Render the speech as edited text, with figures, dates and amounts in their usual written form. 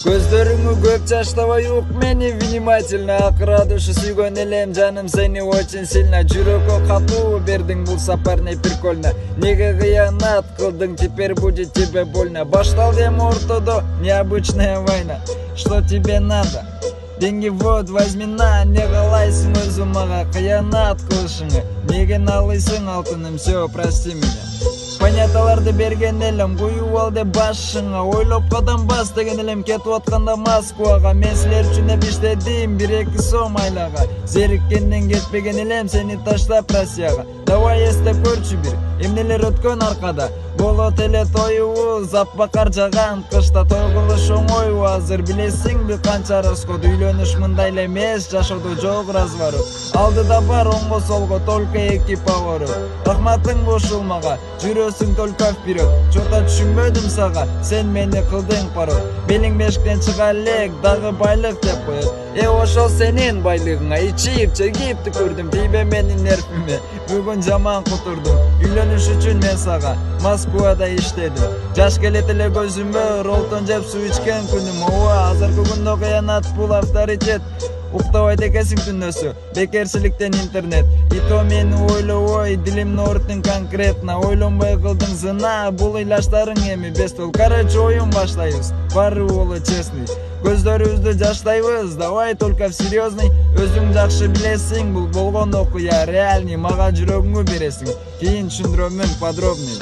Көздөрүңү көп жаштабай ук мени внимательно. Акыра душу сүйгөн элем жаным сени очень сильно. Жүрөккө катуу бердиң бул сапарный прикольно. Неге кыянат кылдың, теперь будет тебе больно. Башталды эми ортодо необычная война. Что тебе надо? Деньги вот возьми на, не каалайсың өзү мага кыянат кылышыңы. Неге налыйсың алтыным, все, прости меня. Поняталарды берген элем, куюп ал деп башыңа. Ойлоп кадам бас деген элем, кетип атканда Москвага. Мен силер үчүн деп иштедим, 1-2 сом айлага. Зериккенден кетпеген элем, сени таштап Россияга. Давай эстеп көрчү бир, эмнелер өткөн аркада. Болот эле тоюбуз, заппакар жаган кышта. Той кылыш оңойбу азыр, билесиңби канча расход. Үйлөнүш мындай эле эмес, жашоодо жок разворот. Алдыда бар оңго солго, только 2 поворот. Рахматың бошулмага, жүрөсүң только вперед. Чота түшүнбөдүм сага, сен мени кылдың парод. Белиң бешиктен чыга элек, дагы байлык деп коет. Ошол сенин байлыгыңа, ичип чегипти көрдүм, тийбе менин нервиме. Бүгүн жаман кутурдум, үйлөнүш үчүн мен сага Москвада иштедим. Жаш келет эле көзүмө, ролтон жеп суу ичкен күнүм. Ооба, азыркы күндө кыянат бул авторитет. Уктабайт экенсиң түнөсү, бекерчиликтен интернет. И то мени ойлобой, дилимди оорттуң конкретно. Ойлонбой кылдың зына, бул илаштарың эми бестол. Короче, оюн баштайбыз, баары боло честный. Көздөрүбүздү жаштайбыз, давай только в серьезный. Өзүң жакшы билесиң, бул болгон окуя реальный. Мага жүрөгүңү бересиң, кийин түшүндүрөмүн подробный.